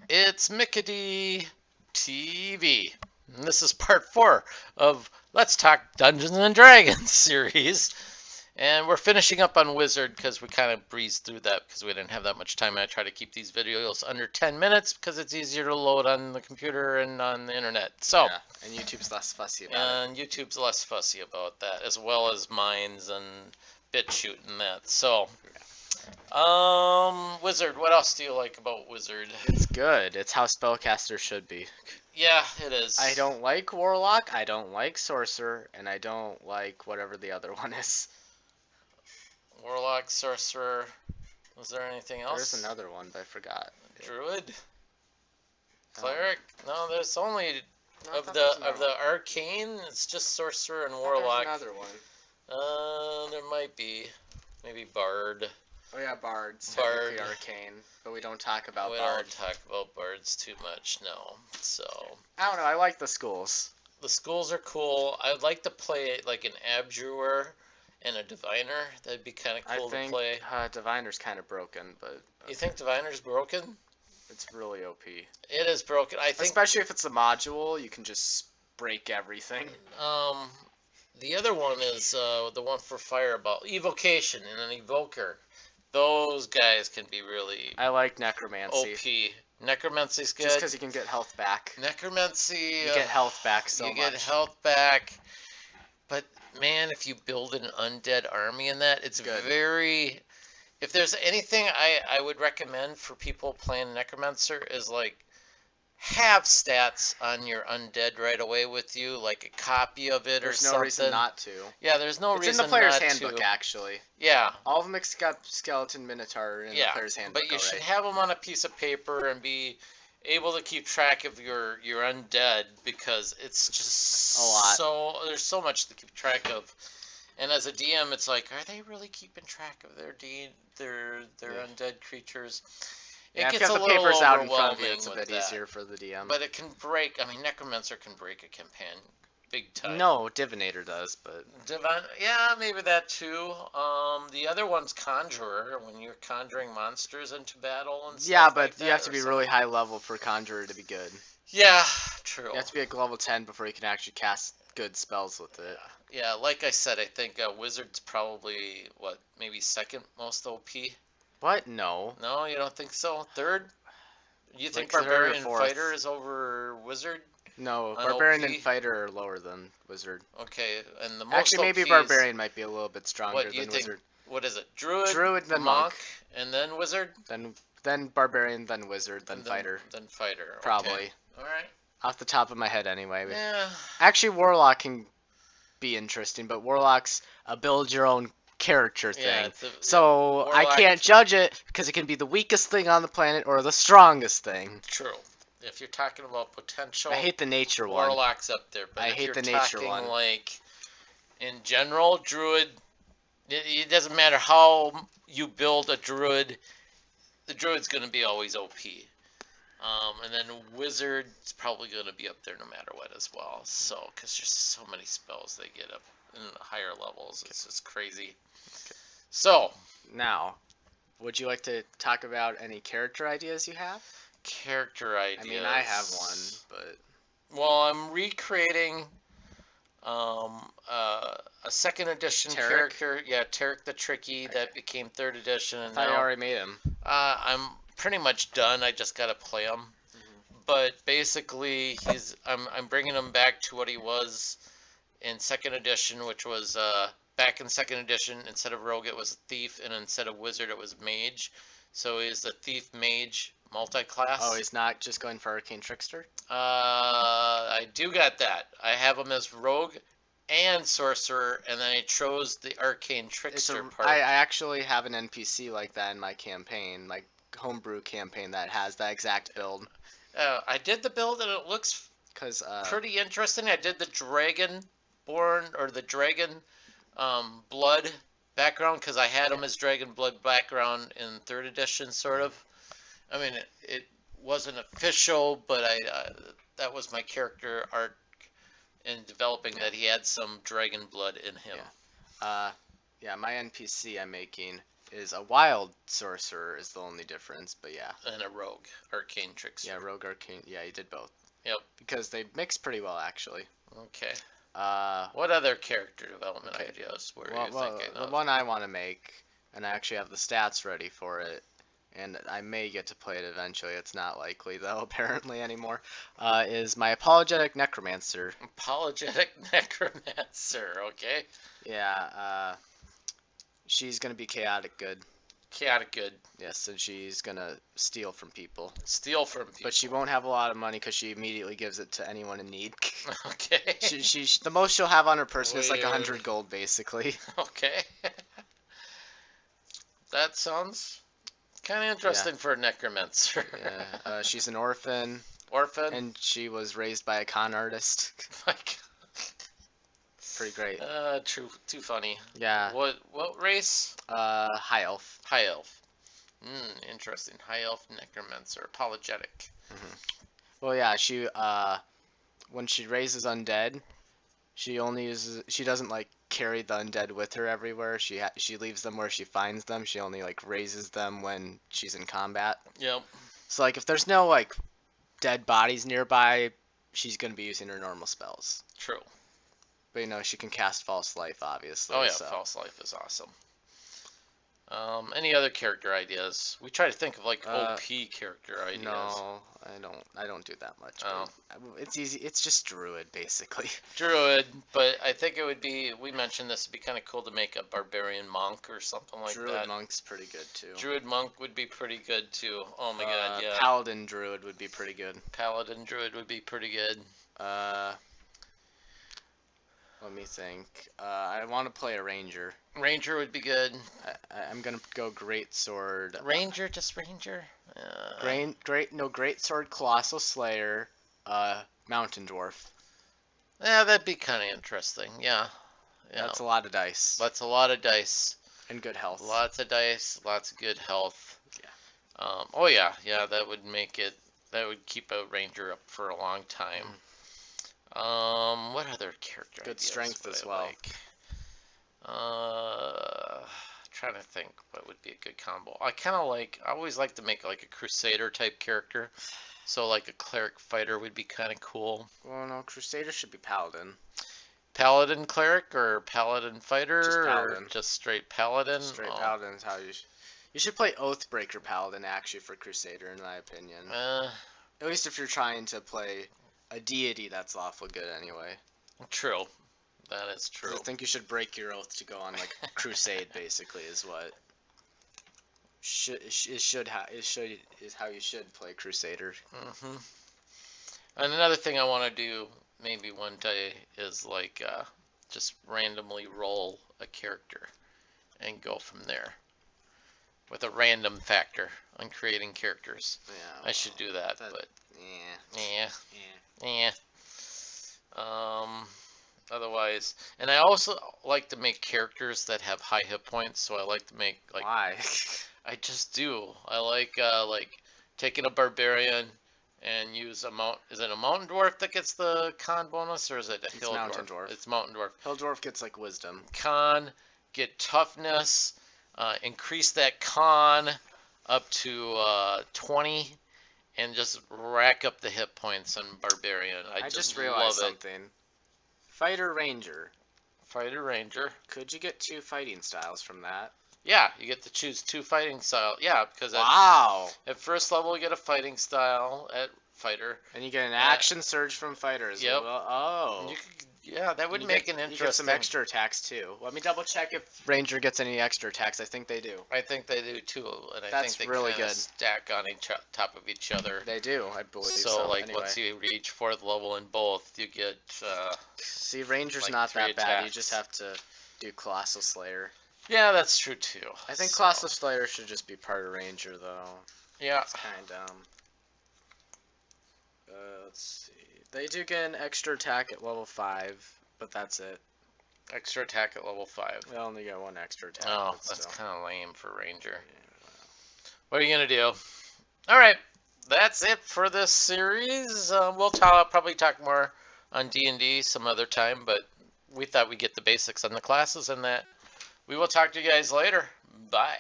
It's Mickety TV. And this is part 4 of Let's Talk Dungeons and Dragons series. And we're finishing up on Wizard because we kind of breezed through that because we didn't have that much time. I try to keep these videos under 10 minutes because it's easier to load on the computer and on the internet. So, Yeah, and YouTube's less fussy about and YouTube's less fussy about that, as well as Minds and BitChute and that. So, Wizard, what else do you like about Wizard? It's good. It's how spellcaster should be. Yeah, it is. I don't like warlock, I don't like sorcerer, and I don't like whatever the other one is. Warlock, Sorcerer. Was there anything else? There's another one, but I forgot. Druid? Cleric? No, there's only No, I of thought the there was of another the one. arcane. It's just Sorcerer and I thought there was Warlock. another one. There might be, maybe Bard. Oh yeah, bards. Bard. Technically arcane, but we don't talk about We bards. don't talk about bards too much, no. So I don't know. I like the schools. the schools are cool. I'd like to play like an Abjurer and a Diviner. That'd be kind of cool I think to play. Diviner's kind of broken, but You think Diviner's broken? it's really OP. It is broken. I think. Especially if it's a module, you can just break everything. The other one is the one for Fireball. Evocation and an Evoker. Those guys can be really I like necromancy. OP. Necromancy's good. Just because you can get health back. Necromancy. You get health back so you much. get health back. But man, if you build an undead army in that, it's Good. very. If there's anything I would recommend for people playing Necromancer is like have stats on your undead right away with you, like a copy of it There's or no something. reason not to. Yeah, there's no It's reason in the player's not handbook, to. actually. Yeah, All of them except Skeleton Minotaur in the yeah, player's handbook. but you should already. have them on a piece of paper and be able to keep track of your undead because it's just A lot. so there's so much to keep track of. And as a DM, it's like, are they really keeping track of their Yeah. undead creatures? It Yeah, if you gets have a the little papers out in front of you, overwhelming it's a with bit that. easier for the DM. But it can break. I mean, Necromancer can break a campaign big time. No, Divinator does, but Divine, yeah, maybe that too. The other one's Conjurer, when you're conjuring monsters into battle and stuff yeah, like but that, you have to or be something. really high level for Conjurer to be good. Yeah, true. You have to be at level 10 before you can actually cast good spells with it. Yeah, like I said, I think Wizard's probably, what, maybe second most OP? What? No. No, you don't think so? Third? You think Like third or Barbarian fourth. Fighter is over Wizard? No, An Barbarian OP? and Fighter are lower than Wizard. Okay, and the most Actually, maybe OP is- Barbarian might be a little bit stronger What, you than think? Wizard. What is it? Druid, Druid, then Monk. and then Wizard? Then Barbarian, then Wizard, then And Fighter. Then Fighter. Okay. Probably. Alright. Off the top of my head, anyway. Yeah. Actually, Warlock can be interesting, but Warlock's a build your own character thing. Yeah, So I Warlock- can't judge it because it can be the weakest thing on the planet or the strongest thing. True. If you're talking about potential, I hate the nature one. Warlock's up there. But I if hate you're the nature talking one. like in general, Druid, it doesn't matter how you build a Druid, the Druid's going to be always OP. And then Wizard's probably going to be up there no matter what as well. So, because there's so many spells they get up in the higher levels, it's just crazy. So, Now, would you like to talk about any character ideas you have? character ideas. I mean, I have one, but Well, I'm recreating a second edition Tarek? character. Yeah, Tarek the Tricky that became third edition. I And thought you now already made him. I'm pretty much done. I just gotta play him. But basically, I'm bringing him back to what he was in second edition, which was back in second edition. Instead of rogue, it was thief, and instead of wizard, it was mage. So he's the thief mage multi-class. Oh, he's not just going for Arcane Trickster? I do got that. I have him as rogue and sorcerer, and then I chose the arcane trickster part. I actually have an NPC like that in my campaign, my homebrew campaign that has that exact build. I did the build, and it looks Cause pretty interesting. I did the dragon born or the dragon blood background because I had him as dragon blood background in third edition, sort of. I mean, it wasn't official, but that was my character art in developing that he had some dragon blood in him. yeah, my NPC I'm making is a wild sorcerer is the only difference, but yeah. And a rogue, arcane trickster. Yeah, rogue arcane. Yeah, he did both. Yep. Because they mix pretty well, actually. Okay. Uh, What other character development okay. ideas were Well, you thinking the of? one I want to make, and I actually have the stats ready for it, and I may get to play it eventually. It's not likely though, apparently anymore. Is my apologetic necromancer. Apologetic necromancer. Okay. Yeah. She's gonna be chaotic good. Chaotic good. Yes, and she's gonna steal from people. Steal from people. But she won't have a lot of money because she immediately gives it to anyone in need. Okay. The most she'll have on her person is like Weird. 100 gold, basically. Okay. That sounds kind of interesting for a necromancer. Yeah. She's an orphan. Orphan. And she was raised by a con artist. Like. Pretty great. Too funny. Yeah. What race? High elf. High elf. Interesting. High elf necromancer. Apologetic. Well, yeah. When she raises undead, she doesn't like carry the undead with her everywhere. She leaves them where she finds them. She only like raises them when she's in combat. Yep. So like if there's no like dead bodies nearby, she's gonna be using her normal spells. True. But she can cast False Life, obviously. Oh yeah, so. False Life is awesome. Any other character ideas? We try to think of like OP character ideas. No, I don't do that much. Oh. It's easy. It's just druid, basically. Druid, but I think it would be. We mentioned this would be kind of cool to make a barbarian monk or something like Druid that. monk's pretty good too. Druid monk would be pretty good too. Oh my god, yeah. Paladin druid would be pretty good. Paladin druid would be pretty good. Let me think. I want to play a ranger. Ranger would be good. I'm gonna go great sword. Ranger, just ranger. Great sword, colossal slayer, mountain dwarf. Yeah, that'd be kind of interesting. Yeah. That's a lot of dice. That's a lot of dice. And good health. Lots of dice, lots of good health. Yeah. Oh yeah, that would make it. That would keep a ranger up for a long time. What other character? Good strength as well. Like? Trying to think what would be a good combo. I always like to make like a crusader type character. So like a cleric fighter would be kind of cool. Well, no, crusader should be paladin. Paladin cleric or paladin fighter? Just paladin. Or just straight paladin? Straight paladin is how you should play Oathbreaker paladin actually for crusader in my opinion. At least if you're trying to play a deity that's lawful good anyway. True. That is true. I think you should break your oath to go on like crusade basically is what is how you should play crusader. And another thing I want to do maybe one day is like just randomly roll a character and go from there with a random factor on creating characters. Yeah, I should do that, but yeah. Otherwise, and I also like to make characters that have high hit points. So I like to make like. Why? I just do. I like taking a barbarian and use a mount. Is it a mountain dwarf that gets the con bonus, or is it a hill mountain dwarf? It's mountain dwarf. Hill dwarf gets like wisdom. Con, get toughness, increase that con up to 20, and just rack up the hit points on barbarian. I just realized love it. something. Fighter ranger. Fighter ranger. Could you get 2 fighting styles from that? Yeah, you get to choose 2 fighting styles. Yeah, because at first level you get a fighting style at fighter. And you get an action surge from fighter as well. Oh. Yeah, that would make an interesting. You get some extra attacks too. Let me double check if ranger gets any extra attacks. I think they do. I think they do too, and I That's think they really kinda good. stack on top of each other. They do, I believe. So like anyway. once you reach 4th level in both, you get. See, ranger's like not 3 that bad. You attacks. just have to do colossal slayer. Yeah, that's true too. I think colossal slayer should just be part of ranger though. Yeah. It's kind of dumb. Let's see. They do get an extra attack at level 5, but that's it. Extra attack at level 5. They only get 1 extra attack. Oh, but that's still. kind of lame for ranger. Yeah. What are you gonna do? All right, that's it for this series. We'll probably talk more on D&D some other time, but we thought we'd get the basics on the classes and that. We will talk to you guys later. Bye.